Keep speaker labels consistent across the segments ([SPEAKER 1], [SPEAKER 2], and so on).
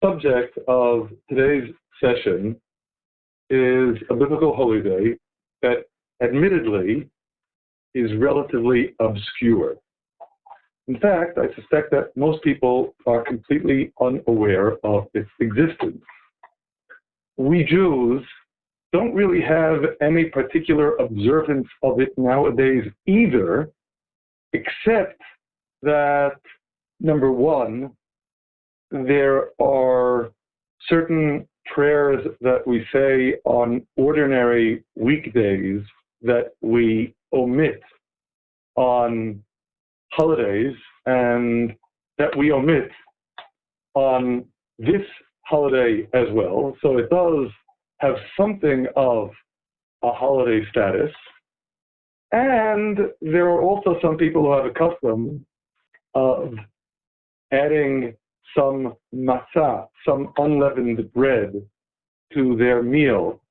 [SPEAKER 1] subject of today's session is a biblical holiday that admittedly is relatively obscure. In fact, I suspect that most people are completely unaware of its existence. We Jews don't really have any particular observance of it nowadays either, except that, number one, there are certain prayers that we say on ordinary weekdays that we omit on holidays, and that we omit on this holiday as well. So it does have something of a holiday status. And there are also some people who have a custom of adding some matzah, some unleavened bread, to their meal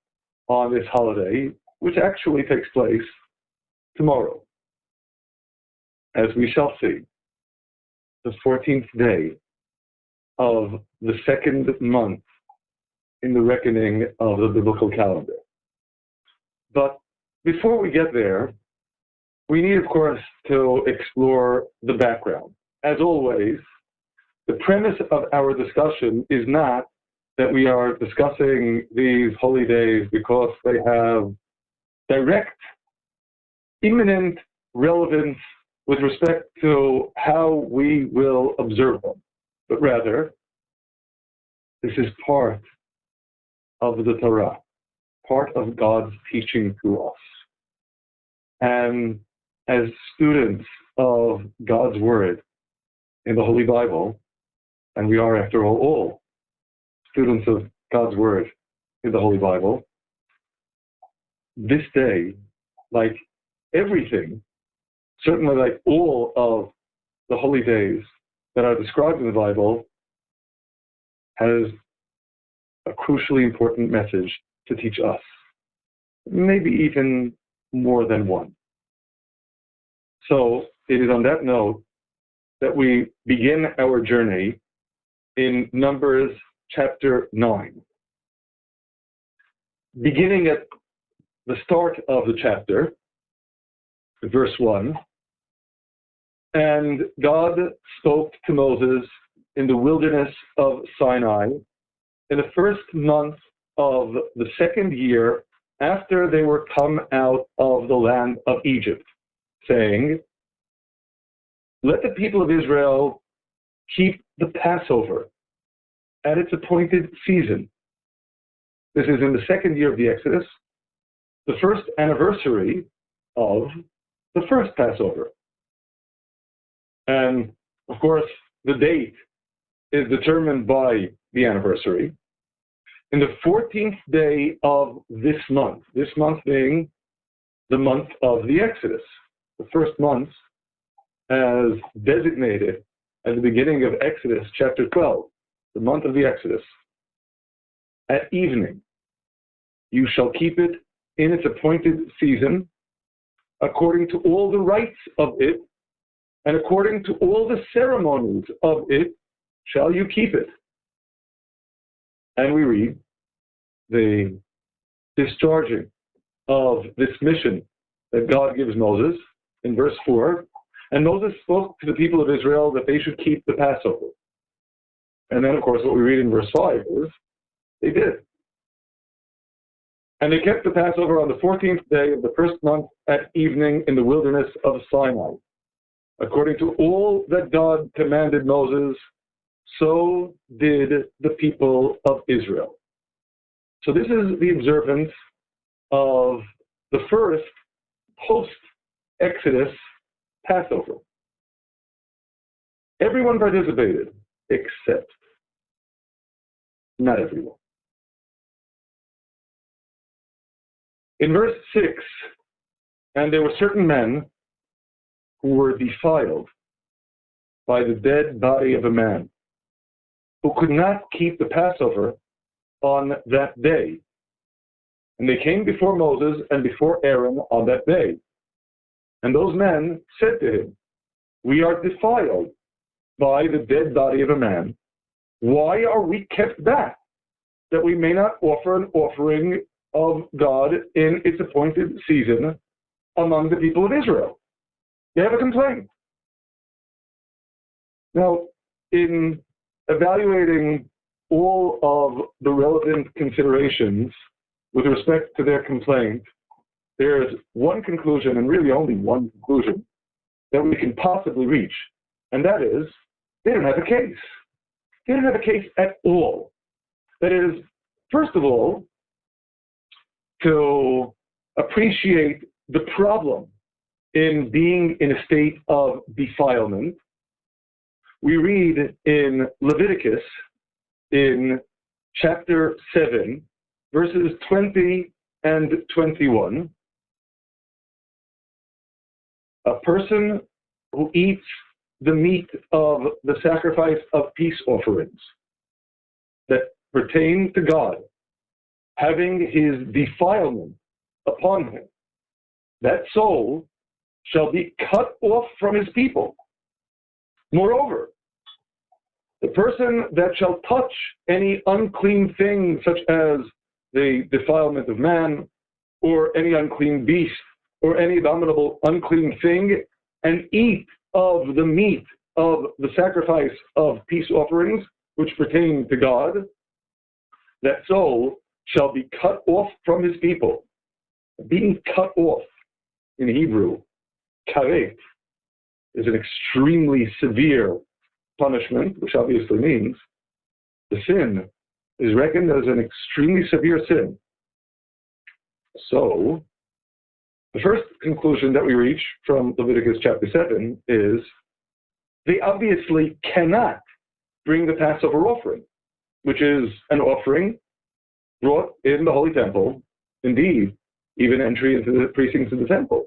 [SPEAKER 1] on this holiday, which actually takes place tomorrow, as we shall see, the 14th day of the second month in the reckoning of the biblical calendar. But before we get there, we need, of course, to explore the background. As always, the premise of our discussion is not that we are discussing these holy days because they have direct, imminent relevance with respect to how we will observe them, but rather, this is part of the Torah, part of God's teaching to us. And as students of God's Word in the Holy Bible, and we are, after all students of God's Word in the Holy Bible, this day, like everything, certainly like all of the holy days that are described in the Bible, has a crucially important message to teach us, maybe even more than one. So it is on that note that we begin our journey in Numbers chapter 9. Beginning at the start of the chapter, verse 1, and God spoke to Moses in the wilderness of Sinai in the first month of the second year after they were come out of the land of Egypt, saying, let the people of Israel keep the Passover at its appointed season. This is in the second year of the Exodus, the first anniversary of the first Passover. And, of course, the date is determined by the anniversary. In the 14th day of this month being the month of the Exodus, the first month as designated at the beginning of Exodus chapter 12, the month of the Exodus, at evening, you shall keep it in its appointed season, according to all the rites of it, and according to all the ceremonies of it, shall you keep it. And we read the discharging of this mission that God gives Moses in verse 4. And Moses spoke to the people of Israel that they should keep the Passover. And then, of course, what we read in verse 5 is they did. And they kept the Passover on the 14th day of the first month at evening in the wilderness of Sinai, according to all that God commanded Moses. So did the people of Israel. So this is the observance of the first post-Exodus Passover. Everyone participated, except not everyone. In verse 6, and there were certain men who were defiled by the dead body of a man, who could not keep the Passover on that day. And they came before Moses and before Aaron on that day. And those men said to him, we are defiled by the dead body of a man, Why are we kept back that we may not offer an offering of God in its appointed season among the people of Israel? They have a complaint. Now, in evaluating all of the relevant considerations with respect to their complaint, there's one conclusion, and really only one conclusion, that we can possibly reach, and that is, they don't have a case. They don't have a case at all. That is, first of all, to appreciate the problem in being in a state of defilement, we read in Leviticus in chapter 7, verses 20 and 21, a person who eats the meat of the sacrifice of peace offerings that pertain to God, having his defilement upon him, that soul shall be cut off from his people. Moreover, the person that shall touch any unclean thing, such as the defilement of man, or any unclean beast, or any abominable unclean thing, and eat of the meat of the sacrifice of peace offerings, which pertain to God, that soul shall be cut off from his people. Being cut off in Hebrew, karet, is an extremely severe punishment, which obviously means the sin is reckoned as an extremely severe sin. So, the first conclusion that we reach from Leviticus chapter 7 is they obviously cannot bring the Passover offering, which is an offering brought in the Holy Temple. Indeed, even entry into the precincts of the temple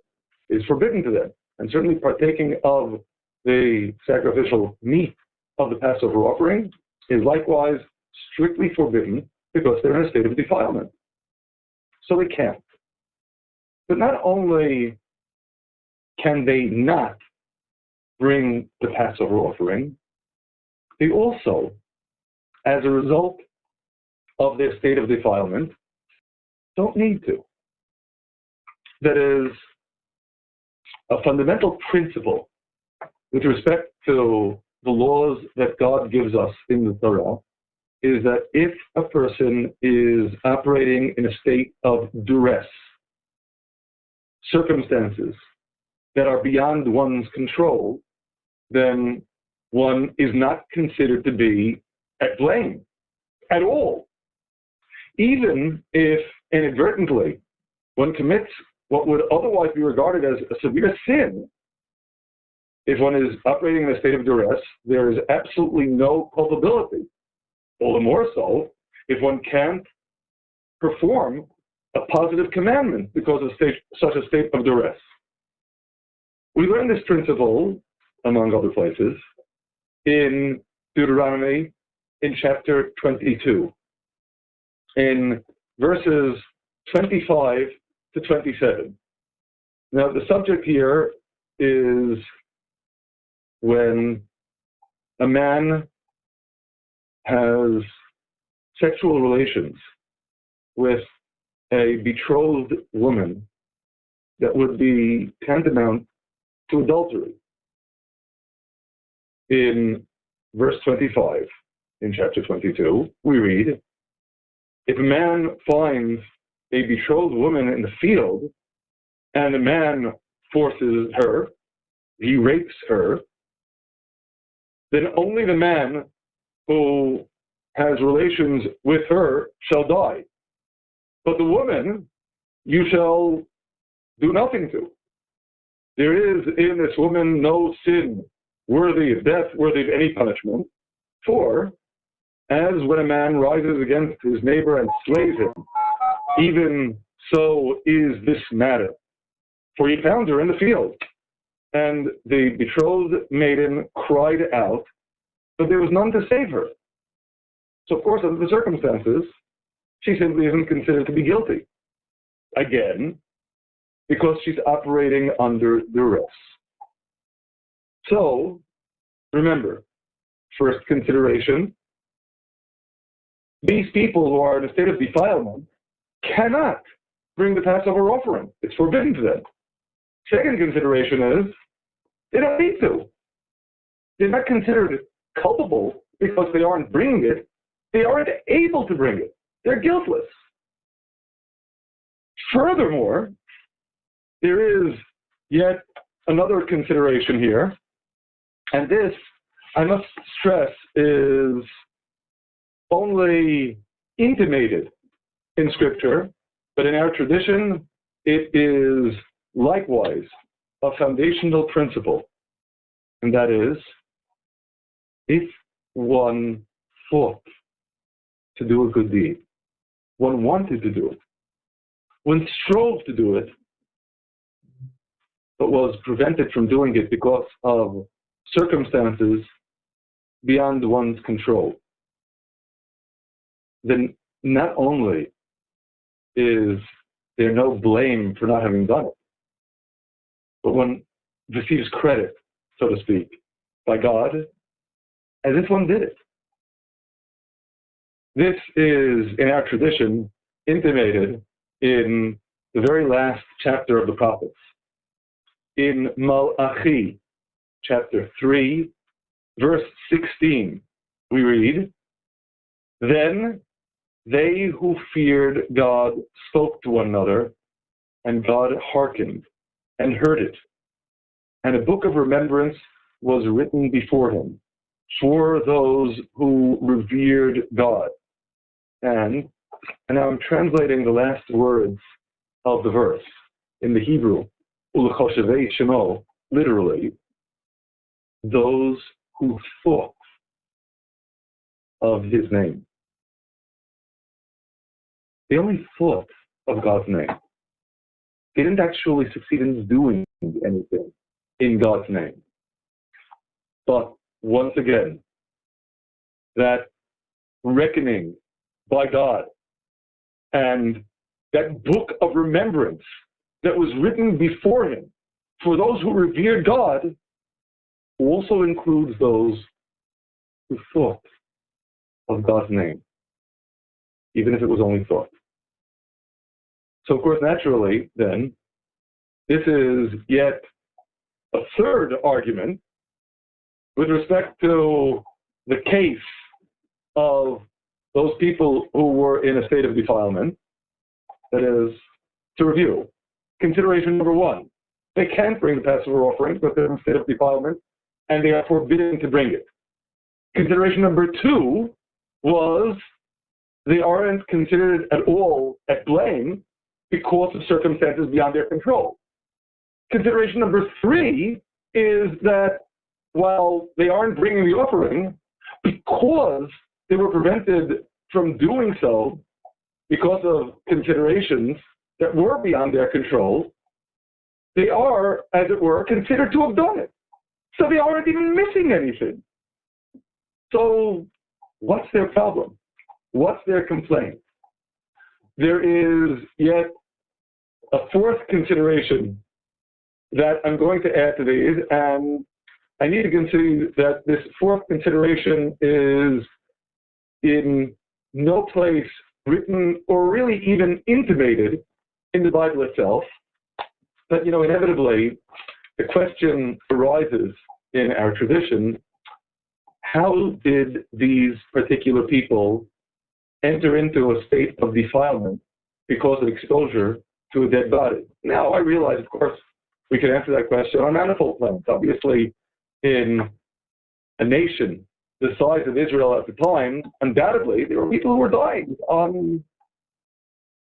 [SPEAKER 1] is forbidden to them. And certainly partaking of the sacrificial meat of the Passover offering is likewise strictly forbidden because they're in a state of defilement. So they can't. But not only can they not bring the Passover offering, they also, as a result of their state of defilement, don't need to. That is, a fundamental principle with respect to the laws that God gives us in the Torah is that if a person is operating in a state of duress, circumstances that are beyond one's control, then one is not considered to be at blame at all. Even if inadvertently one commits what would otherwise be regarded as a severe sin, if one is operating in a state of duress, there is absolutely no culpability. All the more so if one can't perform a positive commandment because of such a state of duress. We learn this principle, among other places, in Deuteronomy in chapter 22, in verses 25 to 27. Now, the subject here is when a man has sexual relations with a betrothed woman that would be tantamount to adultery. In verse 25, in chapter 22, we read, if a man finds a betrothed woman in the field, and a man forces her, he rapes her, then only the man who has relations with her shall die. But the woman you shall do nothing to. There is in this woman no sin worthy of death, worthy of any punishment. For, as when a man rises against his neighbor and slays him, even so is this matter. For he found her in the field, and the betrothed maiden cried out, but there was none to save her. So, of course, under the circumstances, she simply isn't considered to be guilty. Again, because she's operating under duress. So, remember, first consideration, these people who are in a state of defilement cannot bring the Passover offering. It's forbidden to them. Second consideration is they don't need to. They're not considered culpable because they aren't bringing it. They aren't able to bring it. They're guiltless. Furthermore, there is yet another consideration here, and this, I must stress, is only intimated in Scripture, but in our tradition, it is likewise a foundational principle, and that is, if one thought to do a good deed, one wanted to do it, one strove to do it, but was prevented from doing it because of circumstances beyond one's control, then not only is there no blame for not having done it, but one receives credit, so to speak, by God as if one did it. This is, in our tradition, intimated in the very last chapter of the prophets. In Malachi, chapter 3, verse 16, we read, "Then they who feared God spoke to one another, and God hearkened and heard it. And a book of remembrance was written before him for those who revered God." And now I'm translating the last words of the verse in the Hebrew, U'lechoshavei Shemo, literally, those who thought of his name. They only thought of God's name. They didn't actually succeed in doing anything in God's name. But once again, that reckoning by God and that book of remembrance that was written before him for those who revered God also includes those who thought of God's name, even if it was only thought. So, of course, naturally, then, this is yet a third argument with respect to the case of those people who were in a state of defilement. That is, to review, consideration number one, they can't bring the Passover offering because they're in a state of defilement, and they are forbidden to bring it. Consideration number two was they aren't considered at all at blame because of circumstances beyond their control. Consideration number three is that while they aren't bringing the offering, because they were prevented from doing so because of considerations that were beyond their control, they are, as it were, considered to have done it. So they aren't even missing anything. So what's their problem? What's their complaint? There is yet a fourth consideration that I'm going to add to these, and I need to consider that this fourth consideration is in no place written or really even intimated in the Bible itself. But, inevitably, the question arises in our tradition, how did these particular people enter into a state of defilement because of exposure to a dead body? Now, I realize, of course, we can answer that question on manifold plans. Obviously, in a nation the size of Israel at the time, undoubtedly, there were people who were dying on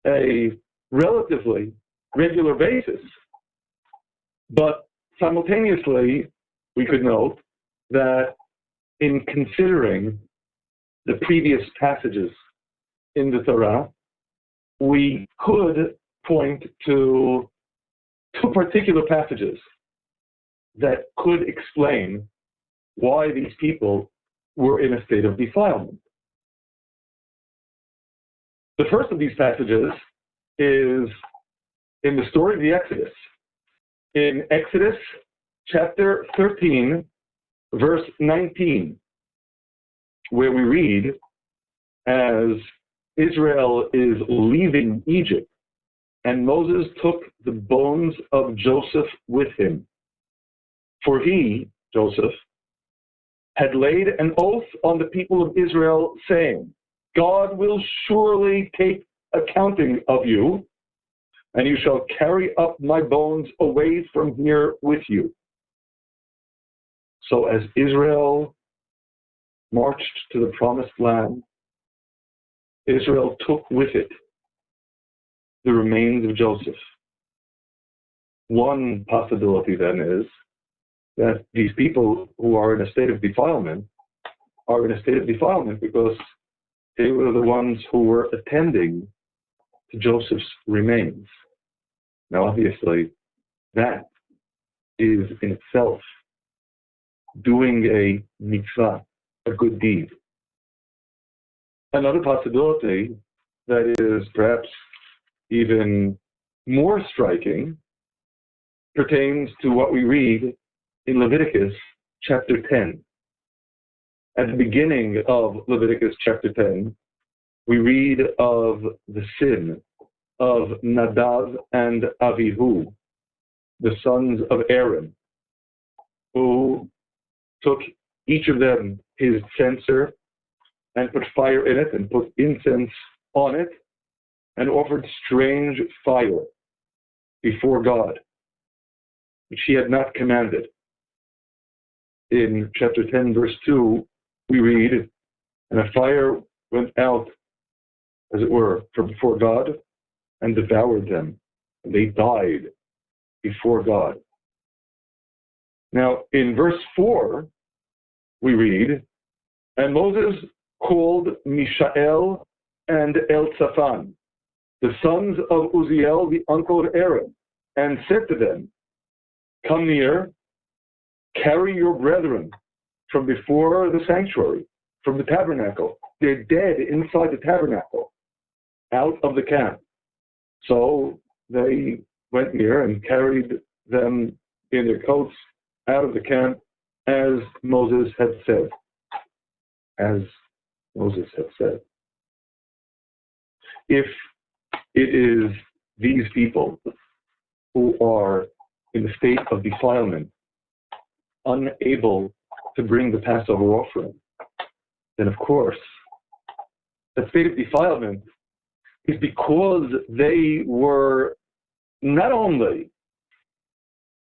[SPEAKER 1] a relatively regular basis. But simultaneously, we could note that in considering the previous passages in the Torah, we could point to two particular passages that could explain why these people were in a state of defilement. The first of these passages is in the story of the Exodus. In Exodus chapter 13, verse 19, where we read, as Israel is leaving Egypt, and Moses took the bones of Joseph with him. For he, Joseph, had laid an oath on the people of Israel, saying, God will surely take accounting of you, and you shall carry up my bones away from here with you. So as Israel marched to the promised land, Israel took with it the remains of Joseph. One possibility then is that these people who are in a state of defilement are in a state of defilement because they were the ones who were attending to Joseph's remains. Now, obviously, that is in itself doing a mitzvah, a good deed. Another possibility that is perhaps even more striking pertains to what we read in Leviticus chapter 10. At the beginning of Leviticus chapter 10, we read of the sin of Nadav and Avihu, the sons of Aaron, who took each of them his censer and put fire in it and put incense on it and offered strange fire before God, which he had not commanded. In chapter 10, verse 2, we read, and a fire went out, as it were, from before God and devoured them. And they died before God. Now, in verse 4, we read, and Moses called Mishael and Elzaphan, the sons of Uzziel, the uncle of Aaron, and said to them, come near, carry your brethren from before the sanctuary, from the tabernacle. They're dead inside the tabernacle, out of the camp. So they went near and carried them in their coats out of the camp, as Moses had said. As Moses had said. If it is these people who are in a state of defilement, unable to bring the Passover offering, then of course, that state of defilement is because they were not only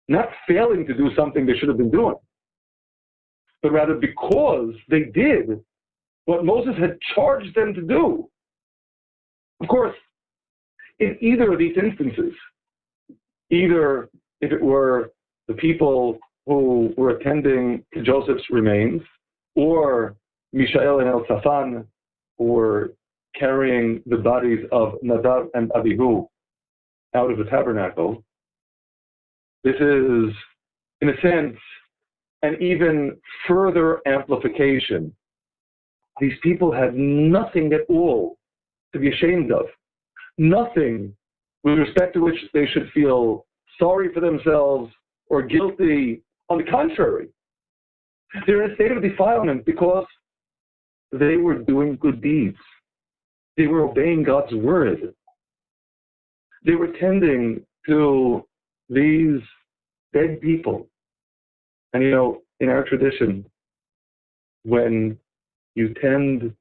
[SPEAKER 1] not failing to do something they should have been doing, but rather because they did what Moses had charged them to do. Of course, in either of these instances, either if it were the people who were attending to Joseph's remains, or Mishael and Elzaphan, who were carrying the bodies of Nadav and Abihu out of the tabernacle, this is, in a sense, an even further amplification. These people had nothing at all to be ashamed of, nothing with respect to which they should feel sorry for themselves or guilty. On the contrary, they're in a state of defilement because they were doing good deeds. They were obeying God's word. They were tending to these dead people. And in our tradition, when you tend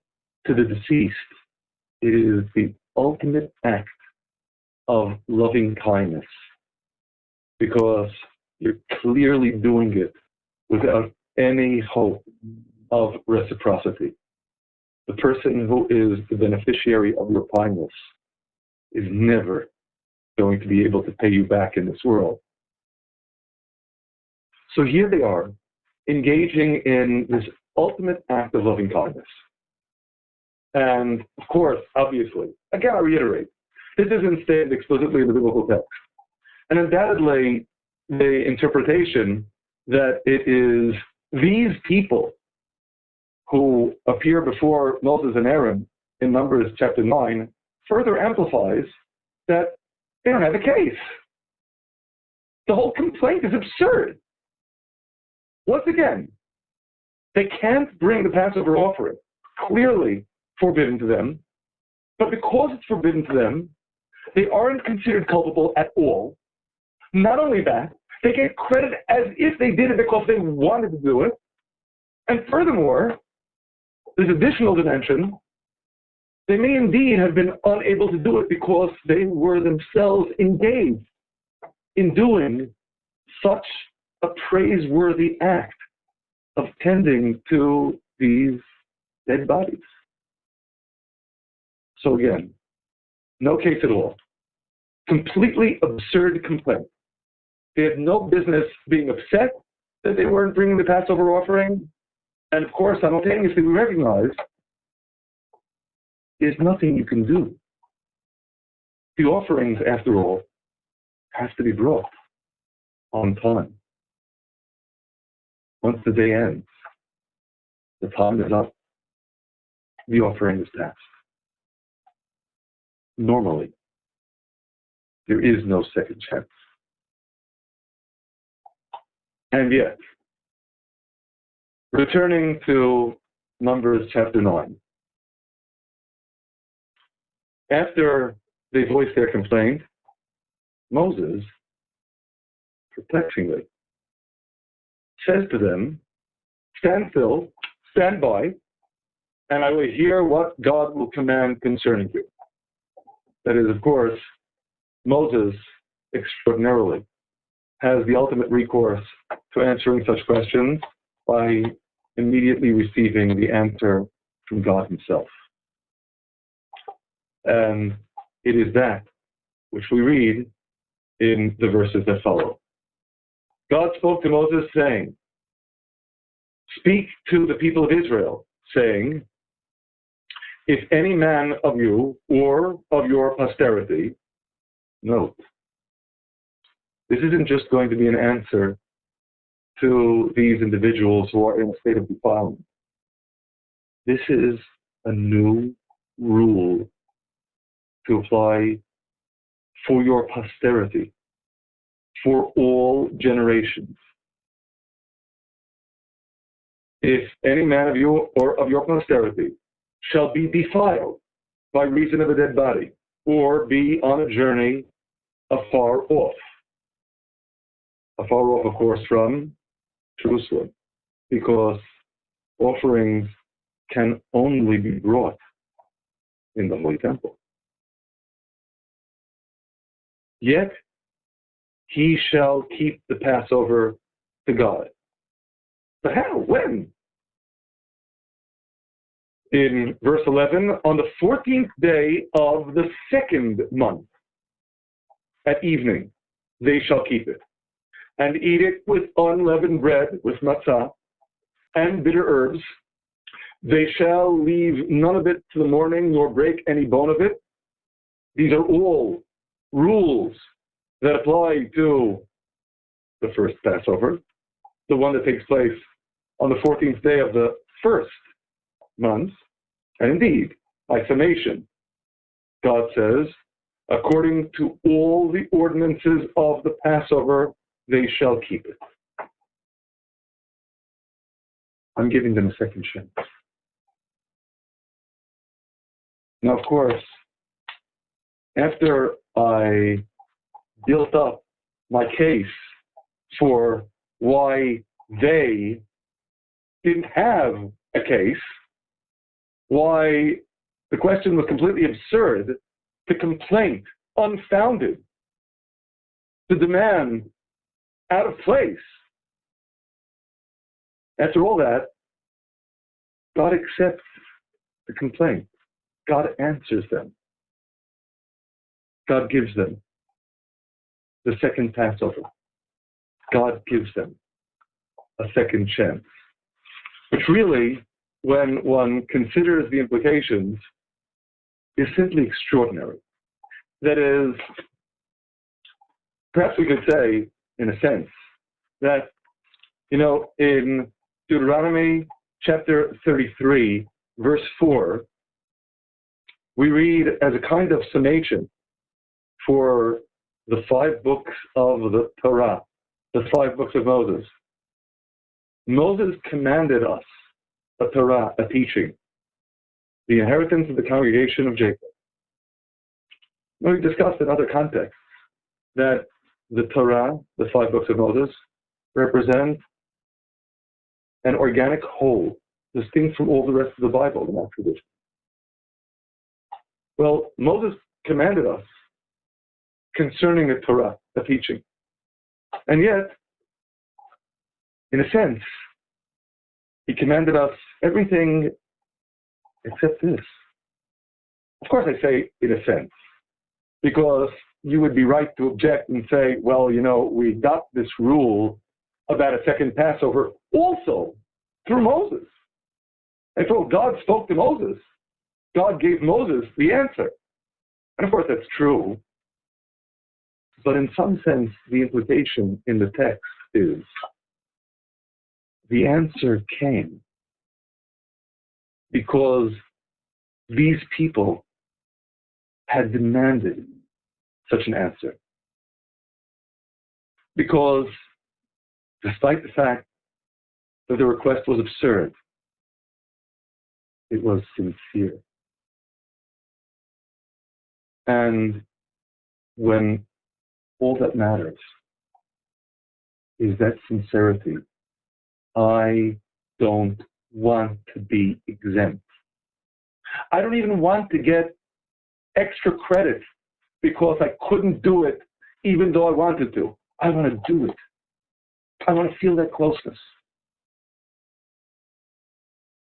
[SPEAKER 1] to the deceased, it is the ultimate act of loving kindness, because you're clearly doing it without any hope of reciprocity. The person who is the beneficiary of your kindness is never going to be able to pay you back in this world. So here they are, engaging in this ultimate act of loving kindness. And of course, obviously, again I reiterate, this isn't stated explicitly in the biblical text. And undoubtedly, the interpretation that it is these people who appear before Moses and Aaron in Numbers chapter 9 further amplifies that they don't have a case. The whole complaint is absurd. Once again, they can't bring the Passover offering, clearly forbidden to them, but because it's forbidden to them, they aren't considered culpable at all. Not only that, they get credit as if they did it because they wanted to do it. And furthermore, this additional dimension, they may indeed have been unable to do it because they were themselves engaged in doing such a praiseworthy act of tending to these dead bodies. So again, no case at all. Completely absurd complaint. They had no business being upset that they weren't bringing the Passover offering. And of course, simultaneously, we recognize there's nothing you can do. The offerings, after all, has to be brought on time. Once the day ends, the time is up. The offering is passed. Normally, there is no second chance. And yet, returning to Numbers chapter 9, after they voiced their complaint, Moses, perplexingly, says to them, stand still, stand by, and I will hear what God will command concerning you. That is, of course, Moses extraordinarily has the ultimate recourse to answering such questions by immediately receiving the answer from God himself. And it is that which we read in the verses that follow. God spoke to Moses, saying, speak to the people of Israel, saying, if any man of you or of your posterity, note, this isn't just going to be an answer to these individuals who are in a state of defilement. This is a new rule to apply for your posterity, for all generations. If any man of you or of your posterity shall be defiled by reason of a dead body, or be on a journey afar off, of course, from Jerusalem, because offerings can only be brought in the Holy Temple. Yet he shall keep the Passover to God. But how? When? In verse 11, on the 14th day of the second month, at evening, they shall keep it, and eat it with unleavened bread, with matzah, and bitter herbs. They shall leave none of it to the morning, nor break any bone of it. These are all rules that apply to the first Passover, the one that takes place on the 14th day of the first month. And indeed, by summation, God says, according to all the ordinances of the Passover, they shall keep it. I'm giving them a second chance. Now, of course, after I built up my case for why they didn't have a case, why the question was completely absurd, the complaint unfounded, the demand out of place. After all that, God accepts the complaint. God answers them. God gives them the second Passover. God gives them a second chance. Which really, when one considers the implications, is simply extraordinary. That is, perhaps we could say, in a sense, that, in Deuteronomy chapter 33, verse 4, we read as a kind of summation for the 5 books of the Torah, the 5 books of Moses. Moses commanded us a Torah, a teaching, the inheritance of the congregation of Jacob. Now, we've discussed in other contexts that the Torah, the 5 books of Moses, represent an organic whole, distinct from all the rest of the Bible in our tradition. Well, Moses commanded us concerning the Torah, the teaching. And yet, in a sense, he commanded us everything except this. Of course, I say in a sense, because you would be right to object and say, well, we got this rule about a second Passover also through Moses. And so God spoke to Moses. God gave Moses the answer. And of course, that's true. But in some sense, the implication in the text is the answer came because these people had demanded such an answer. Because despite the fact that the request was absurd, it was sincere. And when all that matters is that sincerity, I don't want to be exempt. I don't even want to get extra credit because I couldn't do it even though I wanted to. I want to do it. I want to feel that closeness.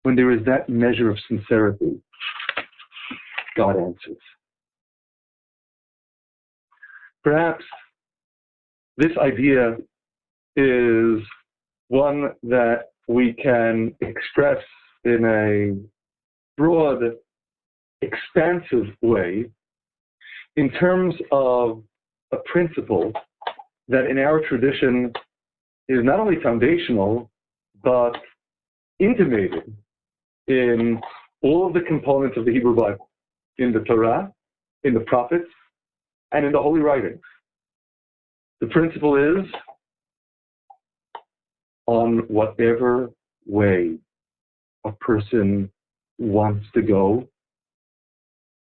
[SPEAKER 1] When there is that measure of sincerity, God answers. Perhaps this idea is one that we can express in a broad, expansive way in terms of a principle that in our tradition is not only foundational, but intimated in all of the components of the Hebrew Bible, in the Torah, in the prophets, and in the holy writings. The principle is, on whatever way a person wants to go,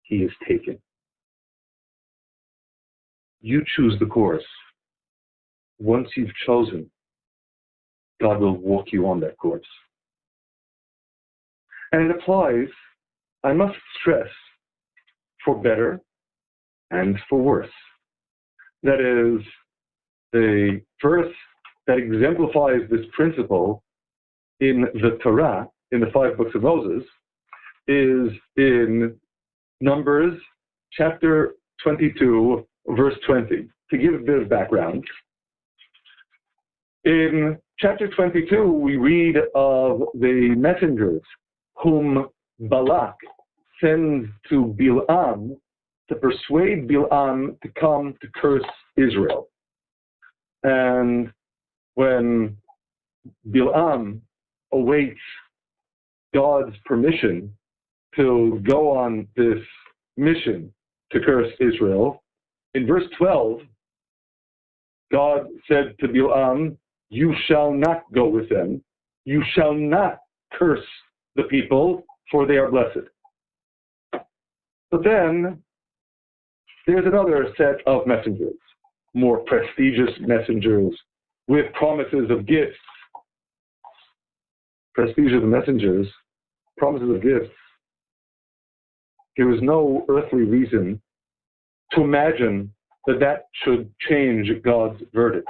[SPEAKER 1] he is taken. You choose the course. Once you've chosen, God will walk you on that course. And it applies, I must stress, for better and for worse. That is, the verse that exemplifies this principle in the Torah, in the 5 books of Moses, is in Numbers chapter 22, verse 20. To give a bit of background, in chapter 22, we read of the messengers whom Balak sends to Bilam to persuade Bilam to come to curse Israel. And when Bilam awaits God's permission to go on this mission to curse Israel, in verse 12, God said to Bilam, you shall not go with them. You shall not curse the people, for they are blessed. But then, there's another set of messengers, more prestigious messengers with promises of gifts. Prestigious messengers, promises of gifts. There is no earthly reason to imagine that that should change God's verdict.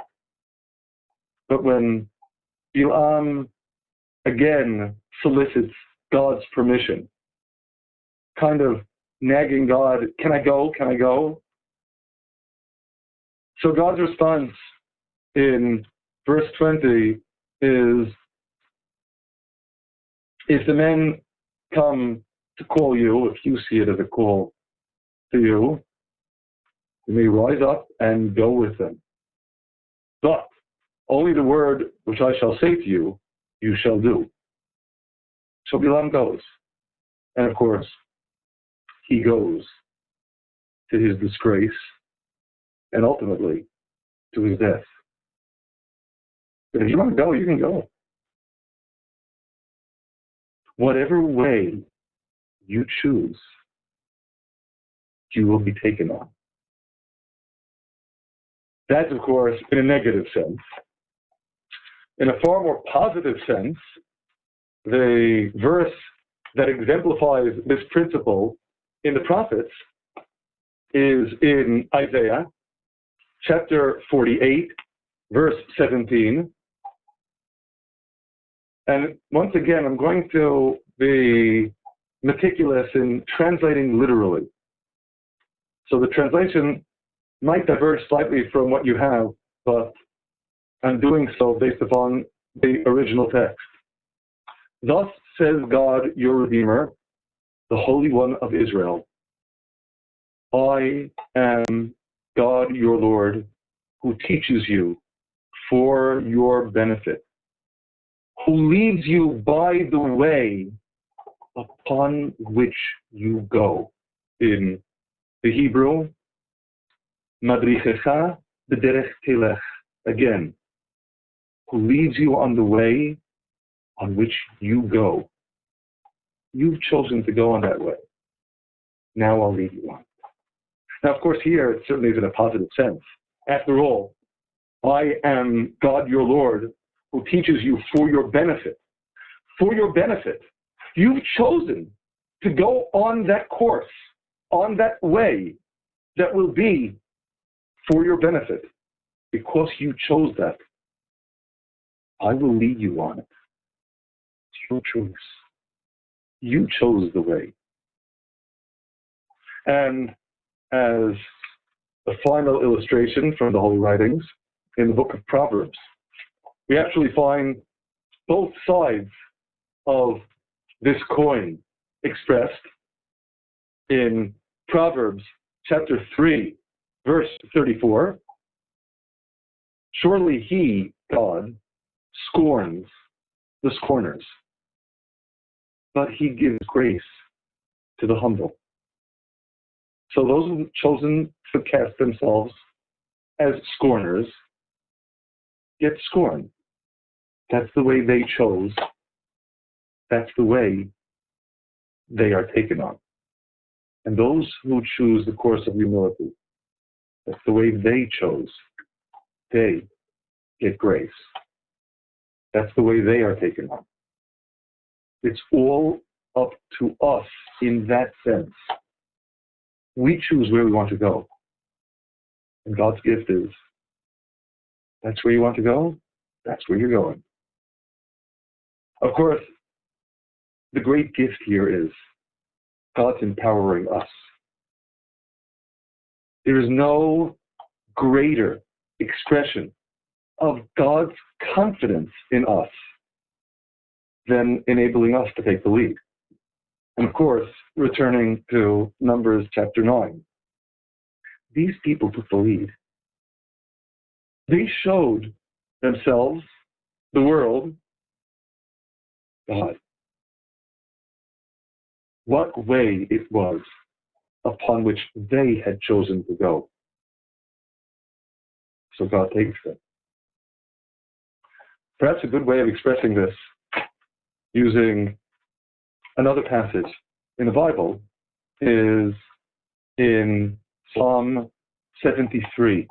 [SPEAKER 1] But when Bilam again solicits God's permission, kind of nagging God, can I go? Can I go? So God's response in verse 20 is, if the men come to call you, if you see it as a call to you, you may rise up and go with them. But only the word which I shall say to you, you shall do. So Bilam goes. And of course, he goes to his disgrace and ultimately to his death. But if you want to go, you can go. Whatever way you choose, you will be taken on. That's, of course, in a negative sense. In a far more positive sense, the verse that exemplifies this principle in the prophets is in Isaiah chapter 48, verse 17. And once again, I'm going to be meticulous in translating literally. So the translation might diverge slightly from what you have, but I'm doing so based upon the original text. Thus says God, your Redeemer, the Holy One of Israel. I am God, your Lord, who teaches you for your benefit, who leads you by the way upon which you go. In the Hebrew, Madrichecha b'derech telech. Again, who leads you on the way on which you go. You've chosen to go on that way. Now I'll lead you on. Now, of course, here it certainly is in a positive sense. After all, I am God your Lord who teaches you for your benefit. For your benefit. You've chosen to go on that course, on that way that will be for your benefit. Because you chose that, I will lead you on it. It's your choice. You chose the way. And as a final illustration from the Holy Writings, in the book of Proverbs, we actually find both sides of this coin expressed in Proverbs chapter 3, verse 34. Surely he, God, scorns the scorners, but he gives grace to the humble. So those who have chosen to cast themselves as scorners get scorned. That's the way they chose. That's the way they are taken on. And those who choose the course of humility, that's the way they chose. They get grace. That's the way they are taken on. It's all up to us in that sense. We choose where we want to go. And God's gift is, that's where you want to go, that's where you're going. Of course, the great gift here is God's empowering us. There is no greater expression of God's confidence in us than enabling us to take the lead. And of course, returning to Numbers chapter 9, these people took the lead. They showed themselves, the world, God, what way it was upon which they had chosen to go. So God takes them. Perhaps a good way of expressing this using another passage in the Bible is in Psalm 73.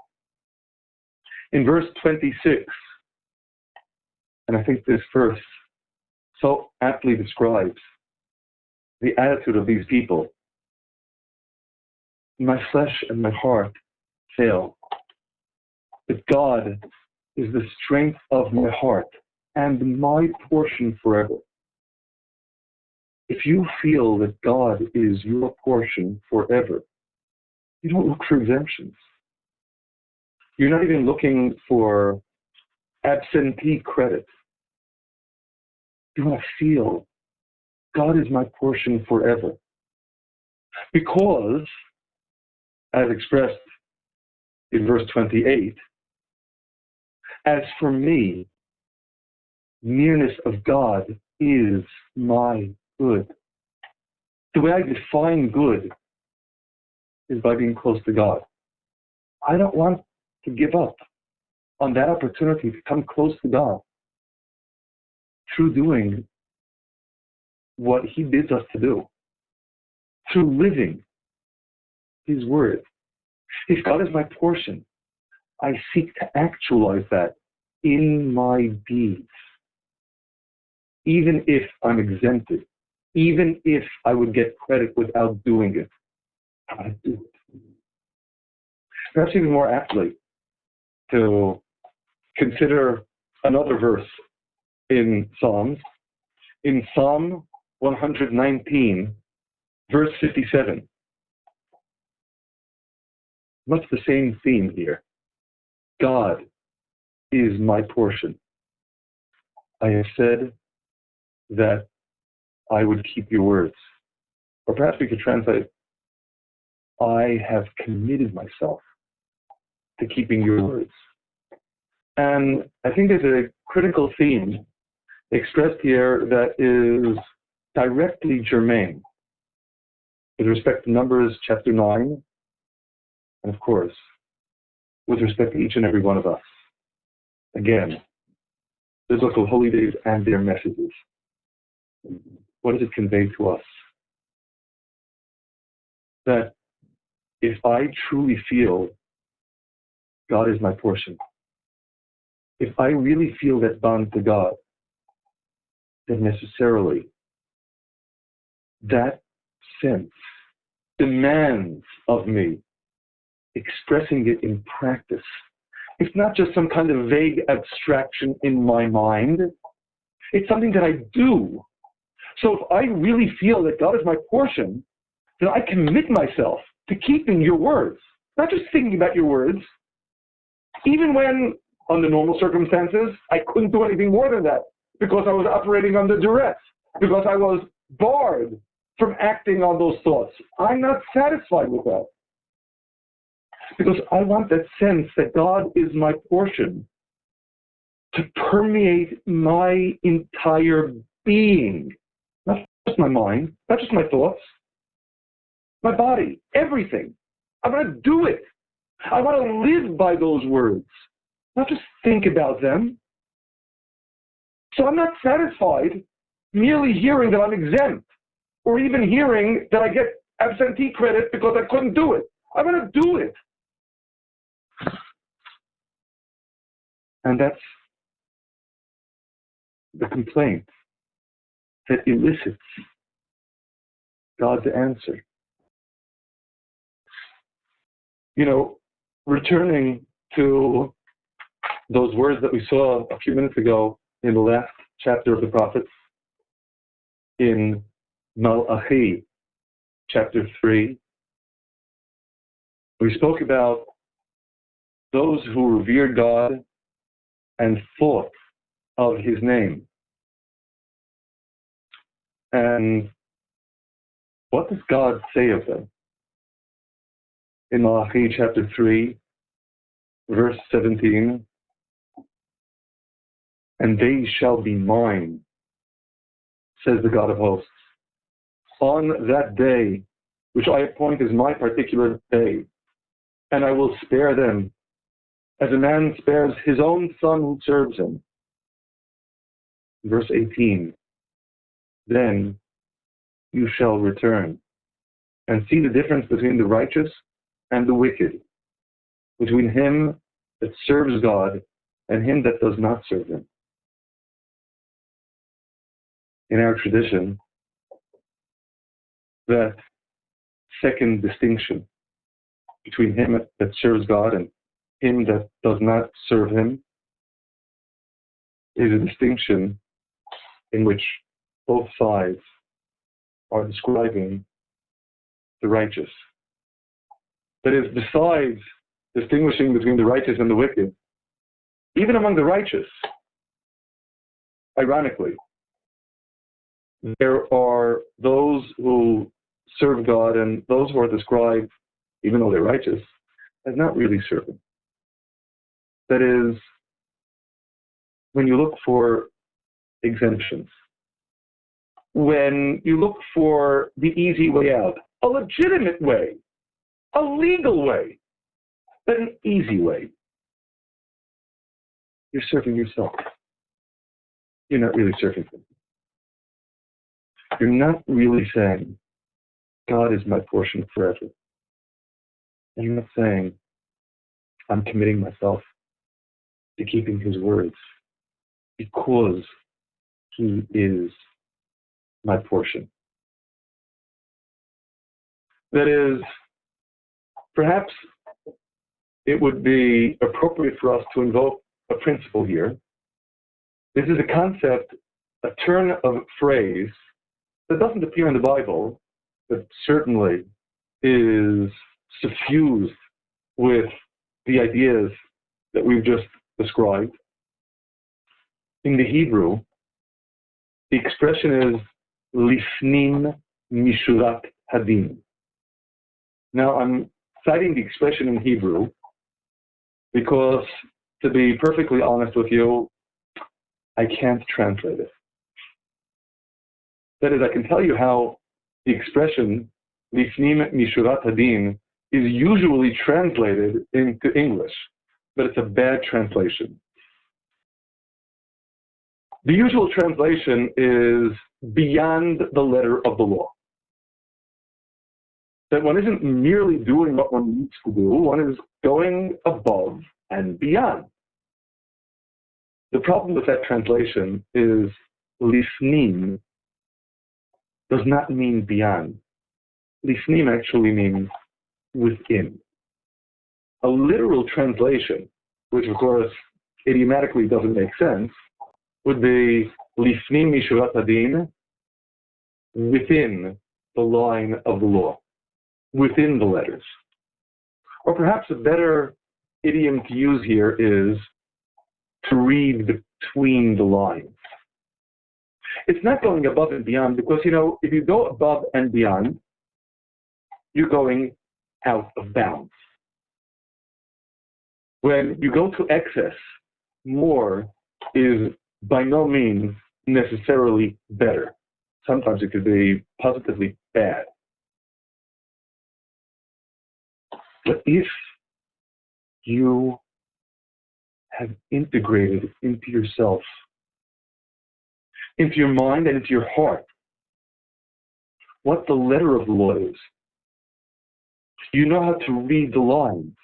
[SPEAKER 1] In verse 26, and I think this verse so aptly describes the attitude of these people. My flesh and my heart fail, but God is the strength of my heart and my portion forever. If you feel that God is your portion forever, you don't look for exemptions. You're not even looking for absentee credit. You want to feel God is my portion forever. Because, as expressed in verse 28, as for me, nearness of God is my good. The way I define good is by being close to God. I don't want to give up on that opportunity to come close to God through doing what He bids us to do. through living His word. If God is my portion, I seek to actualize that in my deeds. Even if I'm exempted, even if I would get credit without doing it, I do it. Perhaps even more aptly, to consider another verse in Psalms, in Psalm 119, verse 57. Much the same theme here. God is my portion. I have said that I would keep your words. Or perhaps we could translate, I have committed myself to keeping your words. And I think there's a critical theme expressed here that is directly germane with respect to Numbers chapter 9, and of course, with respect to each and every one of us. Again, biblical holy days and their messages. What does it convey to us? That if I truly feel God is my portion, if I really feel that bond to God, then necessarily that sense demands of me expressing it in practice. It's not just some kind of vague abstraction in my mind. It's something that I do. So if I really feel that God is my portion, then I commit myself to keeping your words. Not just thinking about your words. Even when, under normal circumstances, I couldn't do anything more than that because I was operating under duress, because I was barred from acting on those thoughts. I'm not satisfied with that. Because I want that sense that God is my portion to permeate my entire being. Not just my mind, not just my thoughts, my body, everything. I want to do it. I want to live by those words, not just think about them. So I'm not satisfied merely hearing that I'm exempt, or even hearing that I get absentee credit because I couldn't do it. I want to do it. And that's the complaint that elicits God's answer. You know, returning to those words that we saw a few minutes ago in the last chapter of the prophets, in Malachi, chapter 3, we spoke about those who revered God and thought of his name. And what does God say of them? In Malachi chapter 3, verse 17, and they shall be mine, says the God of hosts, on that day, which I appoint as my particular day, and I will spare them as a man spares his own son who serves him. Verse 18, then you shall return and see the difference between the righteous and the wicked, between him that serves God and him that does not serve him. In our tradition, that second distinction between him that serves God and him that does not serve him is a distinction in which both sides are describing the righteous. That is, besides distinguishing between the righteous and the wicked, even among the righteous, ironically, there are those who serve God and those who are described, even though they're righteous, as not really serving. That is, when you look for exemptions, when you look for the easy way out, a legitimate way, a legal way, but an easy way, you're serving yourself. You're not really serving them. You're not really saying, God is my portion forever. And I'm not saying I'm committing myself to keeping his words because he is my portion. That is, perhaps it would be appropriate for us to invoke a principle here. This is a concept, a turn of phrase that doesn't appear in the Bible, but certainly is suffused with the ideas that we've just described. In the Hebrew, the expression is lifnim mishurat hadin. Now, I'm citing the expression in Hebrew because, to be perfectly honest with you, I can't translate it. That is, I can tell you how the expression lifnim mishurat hadin is usually translated into English, but it's a bad translation. The usual translation is beyond the letter of the law. That one isn't merely doing what one needs to do, one is going above and beyond. The problem with that translation is lifnim does not mean beyond. Lifnim actually means within. A literal translation, which of course idiomatically doesn't make sense, would be lifnim mishurat hadin, within the line of the law, within the letters. Or perhaps a better idiom to use here is to read between the lines. It's not going above and beyond because, if you go above and beyond, you're going out of bounds. When you go to excess, more is by no means necessarily better. Sometimes it could be positively bad. But if you have integrated into yourself, into your mind and into your heart, what the letter of the law is, you know how to read the lines.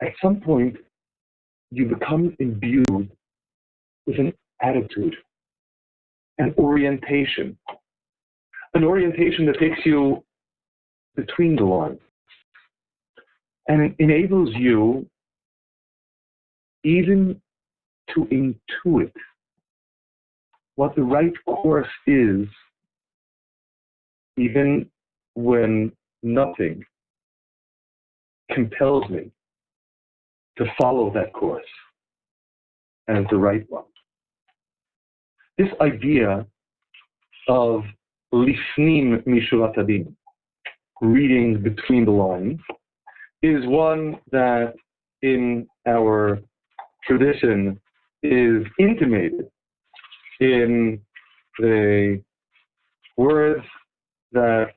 [SPEAKER 1] At some point, you become imbued with an attitude, an orientation that takes you between the lines and it enables you even to intuit what the right course is, even when nothing compels me to follow that course as the right one. This idea of lifnim mishurat hadin, reading between the lines, is one that in our tradition is intimated in the words that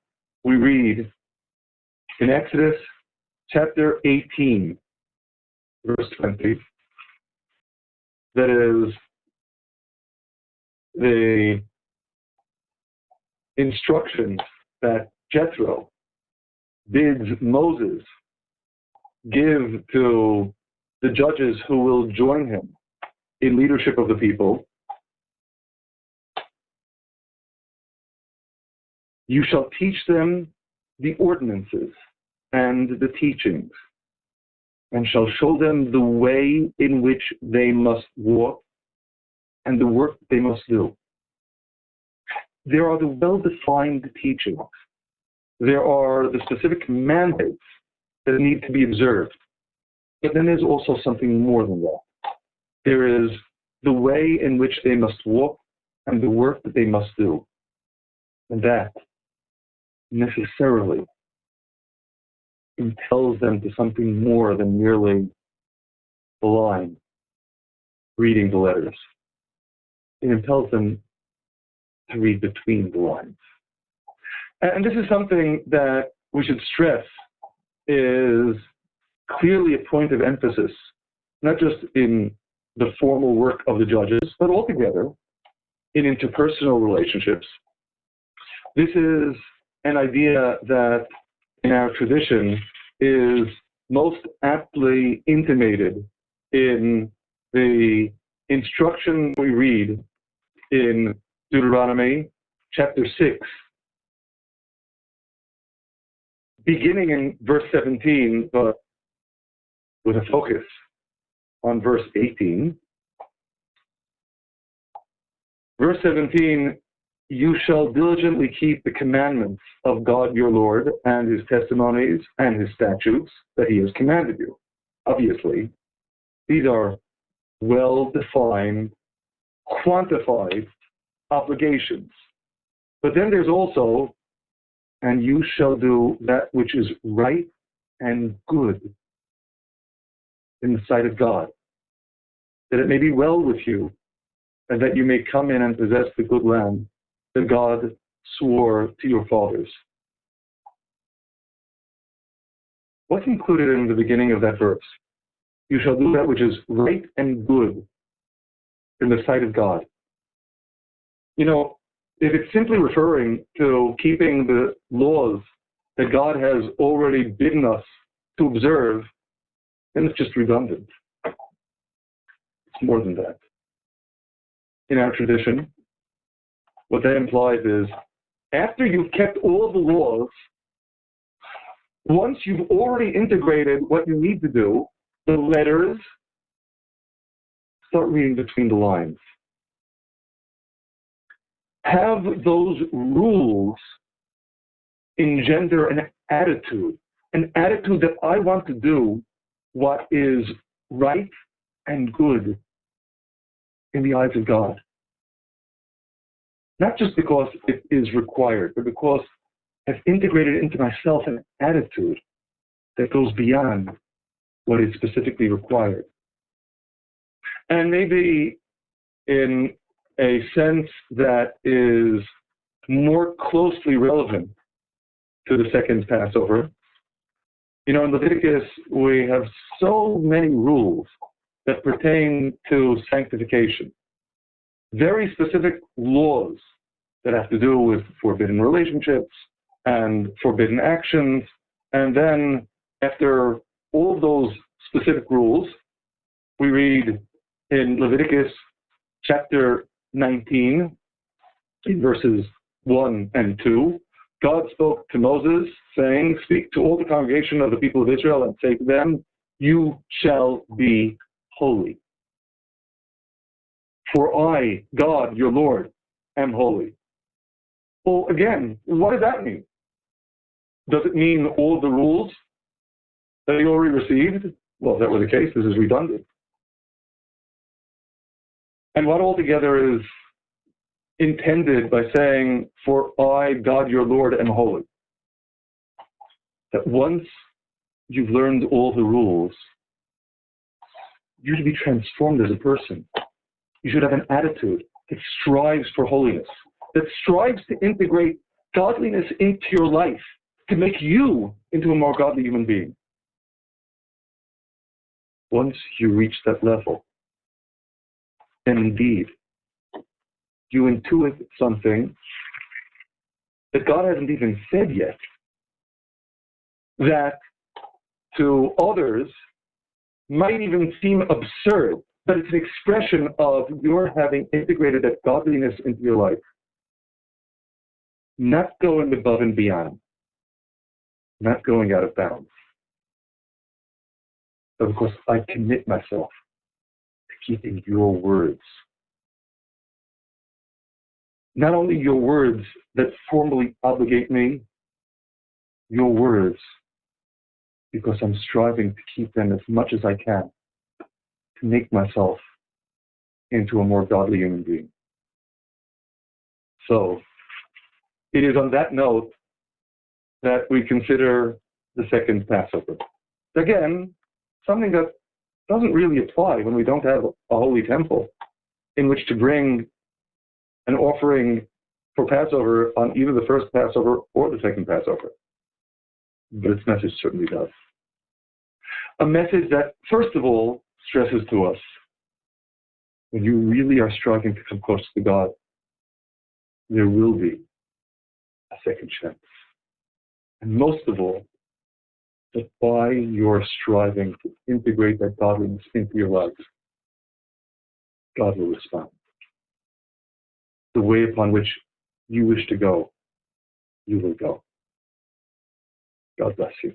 [SPEAKER 1] we read in Exodus chapter 18, verse 20. That is the instructions that Jethro bids Moses give to the judges who will join him in leadership of the people. You shall teach them the ordinances and the teachings, and shall show them the way in which they must walk and the work they must do. There are the well-defined teachings. There are the specific mandates that need to be observed. But then there's also something more than that. There is the way in which they must walk and the work that they must do. And that necessarily impels them to something more than merely the line, reading the letters. It impels them to read between the lines. And this is something that we should stress is clearly a point of emphasis, not just in the formal work of the judges, but altogether in interpersonal relationships. This is an idea that in our tradition is most aptly intimated in the instruction we read in Deuteronomy chapter 6, beginning in verse 17, but with a focus on verse 18. Verse 17, you shall diligently keep the commandments of God your Lord and his testimonies and his statutes that he has commanded you. Obviously, these are well-defined, quantified obligations. But then there's also, and you shall do that which is right and good in the sight of God, that it may be well with you, and that you may come in and possess the good land that God swore to your fathers. What's included in the beginning of that verse? You shall do that which is right and good in the sight of God. You know, if it's simply referring to keeping the laws that God has already bidden us to observe, then it's just redundant. It's more than that. In our tradition, what that implies is, after you've kept all the laws, once you've already integrated what you need to do, the letters, start reading between the lines. Have those rules engender an attitude that I want to do what is right and good in the eyes of God. Not just because it is required, but because I've integrated into myself an attitude that goes beyond what is specifically required. And maybe in a sense that is more closely relevant to the second Passover. You know, in Leviticus, we have so many rules that pertain to sanctification. Very specific laws that have to do with forbidden relationships and forbidden actions. And then after all of those specific rules, we read in Leviticus chapter 19, in verses 1 and 2, God spoke to Moses, saying, speak to all the congregation of the people of Israel and say to them, you shall be holy. For I, God, your Lord, am holy. Well, again, what does that mean? Does it mean all the rules that he already received? Well, if that were the case, this is redundant. And what altogether is intended by saying, for I, God, your Lord, am holy? That once you've learned all the rules, you're to be transformed as a person. You should have an attitude that strives for holiness, that strives to integrate godliness into your life, to make you into a more godly human being. Once you reach that level, then indeed, you intuit something that God hasn't even said yet, that to others might even seem absurd, but it's an expression of your having integrated that godliness into your life. Not going above and beyond, not going out of bounds. But of course, I commit myself to keeping your words. Not only your words that formally obligate me, your words, because I'm striving to keep them as much as I can, to make myself into a more godly human being. So, it is on that note that we consider the second Passover. Again, something that doesn't really apply when we don't have a holy temple in which to bring an offering for Passover on either the first Passover or the second Passover. But its message certainly does. A message that, first of all, stresses to us, when you really are striving to come close to God, there will be a second chance. And most of all, that by your striving to integrate that godliness into your life, God will respond. The way upon which you wish to go, you will go. God bless you.